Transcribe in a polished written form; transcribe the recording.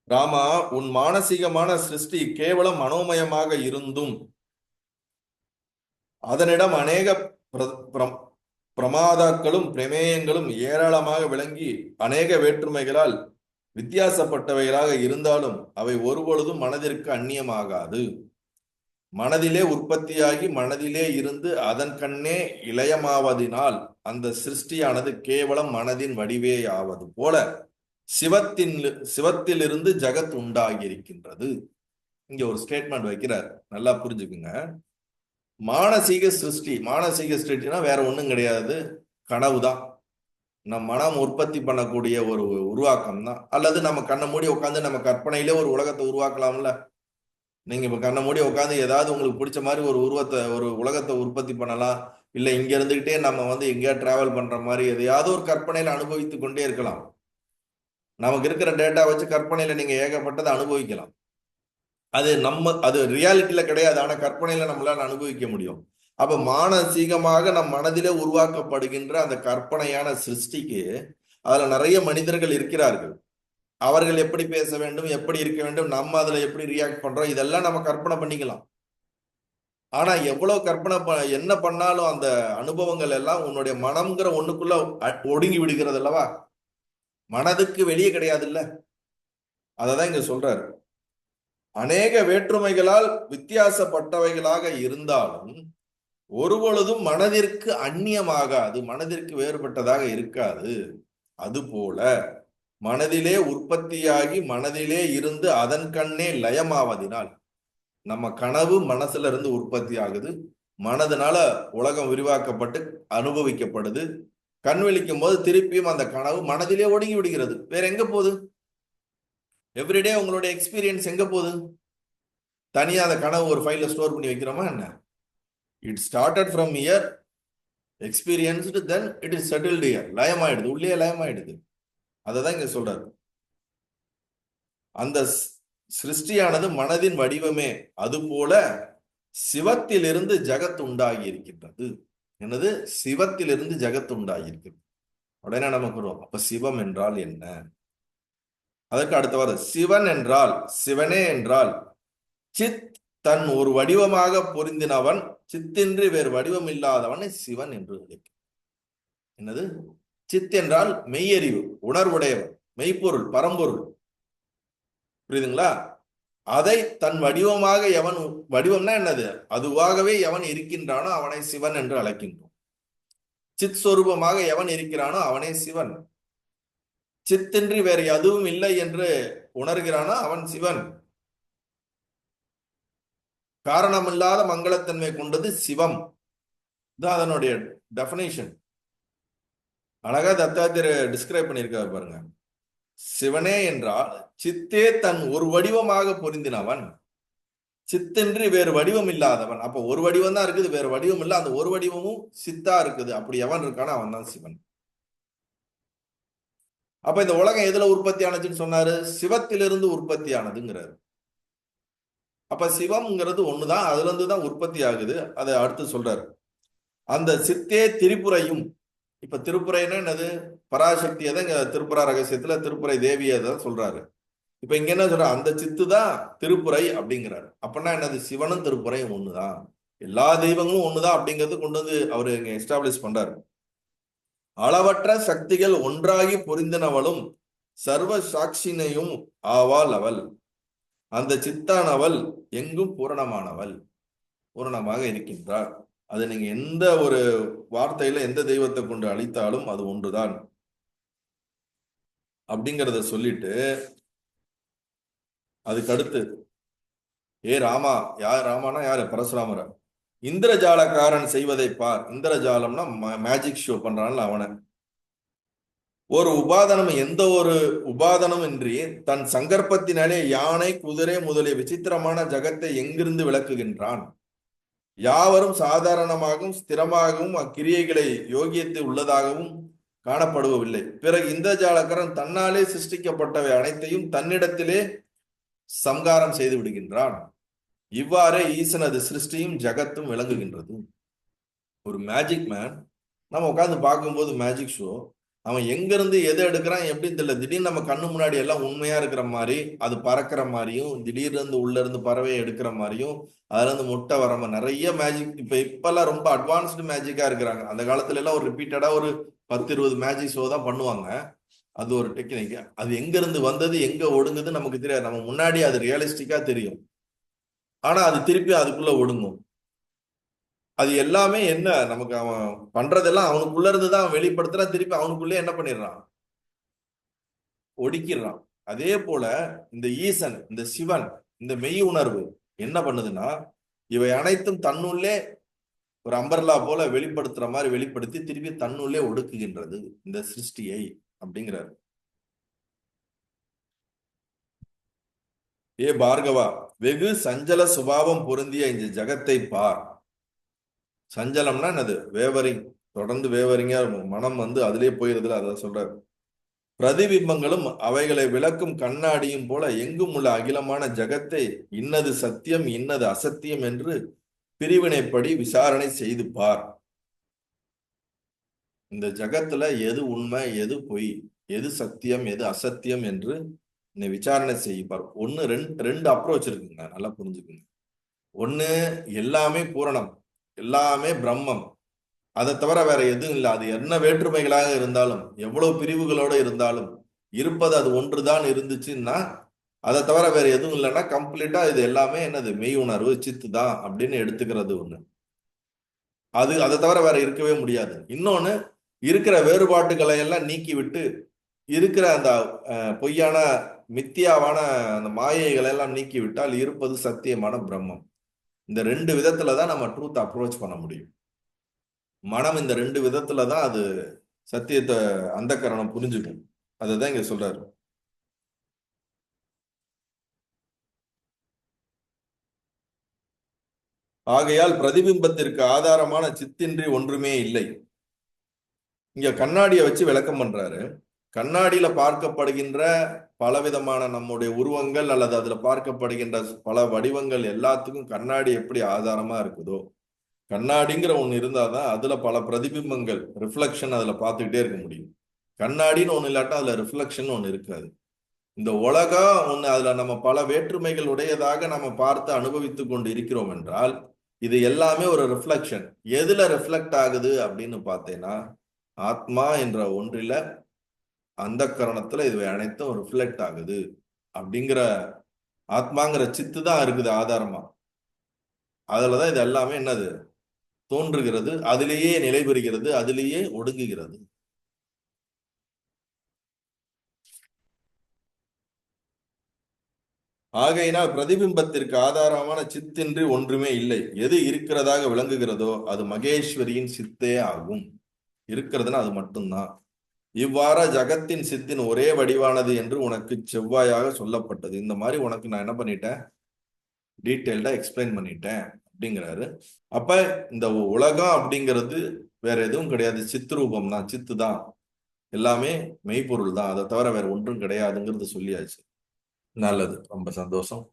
ராமா, உன் மானசீகமான சிருஷ்டி கேவலம் மனோமயமாக இருந்தும் அதனிடம் அநேக பிர- பிரம்- பிரமாதாக்களும் பிரமேயங்களும் ஏராளமாக விளங்கி அநேக வேற்றுமைகளால் வித்தியாசப்பட்டவைகளாக இருந்தாலும் அவை ஒருபொழுதும் மனதிற்கு அந்நியமாகாது. மனதிலே உற்பத்தியாகி மனதிலே இருந்து அதன் கண்ணே இலயமாவதினால் அந்த சிருஷ்டியானது கேவலம் மனதின் வடிவேயாவது போல சிவத்தின் சிவத்திலிருந்து ஜகத் உண்டாகி இருக்கின்றது. இங்க ஒரு ஸ்டேட்மெண்ட் வைக்கிறார், நல்லா புரிஞ்சுக்குங்க. மானசீக சிருஷ்டினா வேற ஒண்ணும் கிடையாது, கனவு தான். நம் மனம் உற்பத்தி பண்ணக்கூடிய ஒரு உருவாக்கம் தான். அல்லது நம்ம கண்ணை மூடி உட்காந்து நம்ம கற்பனையிலே ஒரு உலகத்தை உருவாக்கலாம்ல. நீங்க இப்ப கண்ணை மூடி உட்காந்து ஏதாவது உங்களுக்கு பிடிச்ச மாதிரி ஒரு உலகத்தை உற்பத்தி பண்ணலாம். இல்ல இங்க இருந்துகிட்டே நம்ம எங்கேயா டிராவல் பண்ற மாதிரி எதையாவது ஒரு கற்பனையில அனுபவித்து கொண்டே இருக்கலாம். நமக்கு இருக்கிற டேட்டா வச்சு கற்பனையில நீங்க ஏகப்பட்டதை அனுபவிக்கலாம். அது ரியாலிட்டியில கிடையாது, ஆனா கற்பனையில நம்மளால அனுபவிக்க முடியும். அப்ப மானசீகமாக நம் மனதிலே உருவாக்கப்படுகின்ற அந்த கற்பனையான சிருஷ்டிக்கு அதுல நிறைய மனிதர்கள் இருக்கிறார்கள். அவர்கள் எப்படி பேச வேண்டும், எப்படி இருக்க வேண்டும், நம்ம அதுல எப்படி ரியாக்ட் பண்றோம், இதெல்லாம் நம்ம கற்பனை பண்ணிக்கலாம். ஆனா எவ்வளவு என்ன பண்ணாலும் அந்த அனுபவங்கள் எல்லாம் உன்னுடைய மனம்ங்கிற ஒண்ணுக்குள்ள ஒடுங்கி விடுகிறது அல்லவா. மனதுக்கு வெளியே கிடையாது இல்ல. அததான் இங்க சொல்றாரு. அநேக வேற்றுமைகளால் வித்தியாசப்பட்டவைகளாக இருந்தாலும் ஒருபொழுதும் மனதிற்கு அந்நியமாகாது, மனதிற்கு வேறுபட்டதாக இருக்காது. அதுபோல மனதிலே உற்பத்தியாகி மனதிலே இருந்து அதன் கண்ணே லயமாவதினால், நம்ம கனவு மனசுல இருந்து உற்பத்தி ஆகுது, மனதுனால உலகம் விரிவாக்கப்பட்டு அனுபவிக்கப்படுது. கண் விழிக்கும் போது திருப்பியும் அந்த கனவு மனதிலே ஒடுங்கி விடுகிறது. வேற எங்க போகுது? எவ்ரிடே உங்களுடைய எக்ஸ்பீரியன்ஸ் எங்க போகுது? தனியா அந்த கனவு ஒரு ஃபைல்ல ஸ்டோர் பண்ணி வைக்கிறோமா என்ன? It started from year, experienced, then it is settled year. லயமாயிடுது, உள்ளே லயமாயிடுது. அதை தான் இங்க சொல்றாரு. அந்த சிருஷ்டியானது மனதின் வடிவமே. அதுபோல சிவத்திலிருந்து ஜகத் உண்டாகி இருக்கின்றது. என்னது? சிவத்திலிருந்து ஜகத் உண்டாகி இருக்கிறது. உடனே நமக்கு வரும், அப்ப சிவம் என்றால் என்ன? அதற்கு அடுத்தவாறு சிவன் என்றால், சிவனே என்றால் சித் தன் ஒரு வடிவமாக பொருந்தினவன், சித்தின்றி வேறு வடிவம் இல்லாதவனை சிவன் என்று அழைக்கும். என்னது? சித் என்றால் மெய்யறிவு, உணர்வுடையவன், மெய்ப்பொருள், பரம்பொருள். புரியுதுங்களா? அதை தன் வடிவமாக எவன், வடிவம்னா என்னது? அதுவாகவே எவன் இருக்கின்றானோ அவனை சிவன் என்று அழைக்கின்றோம். சித் சொரூபமாக எவன் இருக்கிறானோ அவனே சிவன். சித்தின்றி வேறு எதுவும் இல்லை என்று உணர்கிறானோ அவன் சிவன். காரணமில்லாத மங்களத்தன்மை கொண்டது சிவம். தான் அதனுடைய டெஃபினேஷன். அழகா தத்தாத்திரர் டிஸ்கிரைப் பண்ணியிருக்காரு பாருங்க. சிவனே என்றால் சித்தே தன் ஒரு வடிவமாக பொருந்தினவன், சித்தின்றி வேறு வடிவம் இல்லாதவன். அப்ப ஒரு வடிவம் தான் இருக்குது, வேறு வடிவம் இல்லை. அந்த ஒரு வடிவமும் சித்தா இருக்குது. அப்படி எவன் இருக்கானோ அவன் தான் சிவன். அப்ப இந்த உலகம் எதுல உற்பத்தி ஆனதுன்னு சொன்னாரு? சிவத்திலிருந்து உற்பத்தி ஆனதுங்கிறாரு. அப்ப சிவம்ங்கிறது ஒண்ணுதான், அதுல இருந்து தான் உற்பத்தி ஆகுது. அதை அடுத்து சொல்றாரு. அந்த சித்தே திரிபுரையும். இப்ப திருப்புரைன்னா என்னது? பராசக்தியை தான் இங்க திருப்புரா ரகசியத்துல திருப்புரை தேவியை தான் சொல்றாரு. இப்ப இங்க என்ன சொல்ற? அந்த சித்து தான் திருப்புரை அப்படிங்கிறாரு. அப்படின்னா என்னது? சிவனும் திருப்புரையும் ஒண்ணுதான், எல்லா தெய்வங்களும் ஒண்ணுதான் அப்படிங்கிறது கொண்டு வந்து அவரு இங்க எஸ்டாப்ளிஷ் பண்றாரு. அளவற்ற சக்திகள் ஒன்றாகி பொருந்தினவளும் சர்வ சாட்சினையும் ஆவாள் அவள். அந்த சித்தானவள் எங்கும் பூரணமானவள், பூரணமாக இருக்கின்றார். அது நீங்க எந்த ஒரு வார்த்தையில எந்த தெய்வத்தை கொண்டு அழித்தாலும் அது ஒன்றுதான் அப்படிங்கிறத சொல்லிட்டு அதுக்கு அடுத்து, ஏ ராமா, யார் ராமானா யாரு? பரசுராமர. இந்திரஜாலக்காரன் செய்வதை பார். இந்திரஜாலம்னா மேஜிக் ஷோ பண்றான்ல அவனை. ஒரு உபாதனம், எந்த ஒரு உபாதனம் இன்றி தன் சங்கற்பத்தினாலே யானை, குதிரை முதலிய விசித்திரமான ஜகத்தை எங்கிருந்து விளக்குகின்றான். யாவரும் சாதாரணமாகவும் ஸ்திரமாகவும் அக்கிரியைகளை யோகியத்தை உள்ளதாகவும் காணப்படுவதில்லை. பிறகு இந்திரஜாலக்காரன் தன்னாலே சிருஷ்டிக்கப்பட்டவை அனைத்தையும் தன்னிடத்திலே சம்காரம் செய்து விடுகின்றான். இவ்வாறே ஈசனது சிருஷ்டியும் ஜகத்தும் விளங்குகின்றது. ஒரு மேஜிக் மேன் நம்ம உட்கார்ந்து பார்க்கும்போது மேஜிக் ஷோ, அவன் எங்க இருந்து எதை எடுக்கிறான் எப்படின்னு தெரியல. திடீர்னு நம்ம கண்ணு முன்னாடி எல்லாம் உண்மையா இருக்கிற மாதிரி, அது பறக்கிற மாதிரியும், திடீர்னு இருந்து உள்ள இருந்து பறவையை எடுக்கிற மாதிரியும், அதுல இருந்து முட்டை வர மாதிரி நிறைய மேஜிக். இப்பெல்லாம் ரொம்ப அட்வான்ஸ்டு மேஜிக்கா இருக்கிறாங்க. அந்த காலத்துல எல்லாம் ஒரு ரிப்பீட்டடா ஒரு 10-20 மேஜிக் ஷோ தான் பண்ணுவாங்க. அது ஒரு டெக்னிக். அது எங்க இருந்து வந்தது எங்க ஒடுங்குது நமக்கு தெரியாது. நம்ம முன்னாடி அது ரியலிஸ்டிக்கா தெரியும், ஆனா அது திருப்பி அதுக்குள்ள ஒடுங்கும். அது எல்லாமே என்ன நமக்கு அவன் பண்றதெல்லாம் அவனுக்குள்ள இருந்து தான் வெளிப்படுத்துறான், திருப்பி அவனுக்குள்ளே என்ன பண்ணிடுறான், ஒடுக்கிடுறான். அதே போல இந்த ஈசன், இந்த சிவன், இந்த மெய் உணர்வு என்ன பண்ணுதுன்னா, இவை அனைத்தும் தன்னுள்ளே ஒரு அம்பர்லா போல வெளிப்படுத்துற மாதிரி வெளிப்படுத்தி திருப்பி தன்னுள்ளே ஒடுக்குகின்றது இந்த சிருஷ்டியை அப்படிங்கிறாரு. ஏ பார்கவா, வெகு சஞ்சல சுபாவம் பொருந்திய இந்த ஜகத்தை பார். சஞ்சலம்னா என்னது? வேவரிங், தொடர்ந்து வேவரிங்கா இருக்கும் மனம், அதுலயே போயிருதுல, அத சொல்றாரு. பிரதிபிம்பங்களும் அவைகளை விளக்கும் கண்ணாடியும் போல எங்கும் உள்ள அகிலமான ஜகத்தை இன்னது சத்தியம் இன்னது அசத்தியம் என்று பிரிவினைப்படி விசாரணை செய்து பார். இந்த ஜகத்துல எது உண்மை எது பொய், எது சத்தியம் எது அசத்தியம் என்று நீ விசாரணை செய்யப்பார். ஒன்னு ரெண்டு அப்ரோச் இருக்குங்க, நல்லா புரிஞ்சுக்குங்க. ஒண்ணு, எல்லாமே பூரணம், எல்லாமே பிரம்மம், அதை தவிர வேற எதுவும் இல்லை. அது என்ன வேற்றுமைகளாக இருந்தாலும், எவ்வளவு பிரிவுகளோட இருந்தாலும், இருப்பது அது ஒன்றுதான் இருந்துச்சுன்னா, அதை தவிர வேற எதுவும் இல்லைன்னா கம்ப்ளீட்டா இது எல்லாமே என்னது, மெய் உணர்வு, சித்து தான் அப்படின்னு எடுத்துக்கிறது ஒண்ணு. அதை தவிர வேற இருக்கவே முடியாது. இன்னொன்னு, இருக்கிற வேறுபாட்டுகளை எல்லாம் நீக்கி விட்டு இருக்கிற அந்த பொய்யான மித்தியாவான அந்த மாயைகளை எல்லாம் நீக்கி விட்டால் இருப்பது சத்தியமான பிரம்மம். இந்த ரெண்டு விதத்துலதான் நம்ம ட்ரூத் அப்ரோச் பண்ண முடியும். மனம் இந்த ரெண்டு விதத்துலதான் அது சத்தியத்தை அந்த கரணம் புரிஞ்சுக்கும். அதுதான் இங்க சொல்றாரு. ஆகையால் பிரதிபிம்பத்திற்கு ஆதாரமான சித்தின்றி ஒன்றுமே இல்லை. இங்க கண்ணாடியை வச்சு விளக்கம் பண்றாரு. கண்ணாடியில பார்க்கப்படுகின்ற பலவிதமான நம்முடைய உருவங்கள் அல்லது அதுல பார்க்கப்படுகின்ற பல வடிவங்கள் எல்லாத்துக்கும் கண்ணாடி எப்படி ஆதாரமா இருக்குதோ, கண்ணாடிங்கிற ஒண்ணு இருந்தாதான் அதுல பல பிரதிபிம்பங்கள், ரிஃப்ளெக்ஷன் அதுல பார்த்துக்கிட்டே இருக்க முடியும். கண்ணாடின்னு ஒண்ணு இல்லாட்டா அதுல ரிஃப்ளெக்ஷன் ஒண்ணு இருக்காது. இந்த உலகம் ஒண்ணு, அதுல நம்ம பல வேற்றுமைகள் உடையதாக நம்ம பார்த்து அனுபவித்து கொண்டு இருக்கிறோம் என்றால், இது எல்லாமே ஒரு ரிஃப்ளெக்ஷன். எதுல ரிஃப்ளெக்ட் ஆகுது அப்படின்னு பார்த்தேன்னா, ஆத்மா என்ற ஒன்றில, அந்த கரணத்துல இது அனைத்தும் ரிஃப்ளெக்ட் ஆகுது அப்படிங்கிற ஆத்மாங்கிற சித்து தான் இருக்குது ஆதாரமா. அதுலதான் இது எல்லாமே என்னது, தோன்றுகிறது, அதிலேயே நிலை பெறுகிறது, அதிலேயே ஒடுங்குகிறது. ஆகையினால் பிரதிபிம்பத்திற்கு ஆதாரமான சித்தின்றி ஒன்றுமே இல்லை. எது இருக்கிறதாக விளங்குகிறதோ அது மகேஸ்வரியின் சித்தே ஆகும். இருக்கிறதுனா அது மட்டும்தான். இவ்வாறு ஜகத்தின் சித்தின் ஒரே வடிவானது என்று உனக்கு செவ்வாயாக சொல்லப்பட்டது. இந்த மாதிரி உனக்கு நான் என்ன பண்ணிட்டேன், டீட்டெயில்டா எக்ஸ்பிளைன் பண்ணிட்டேன் அப்படிங்கிறாரு. அப்ப இந்த உலகம் அப்படிங்கிறது வேற எதுவும் கிடையாது, சித்ரூபம் தான், சித்து தான், எல்லாமே மெய்ப்பொருள் தான், அதை தவிர வேற ஒன்றும் கிடையாதுங்கிறது சொல்லியாச்சு. நல்லது, ரொம்ப சந்தோஷம்.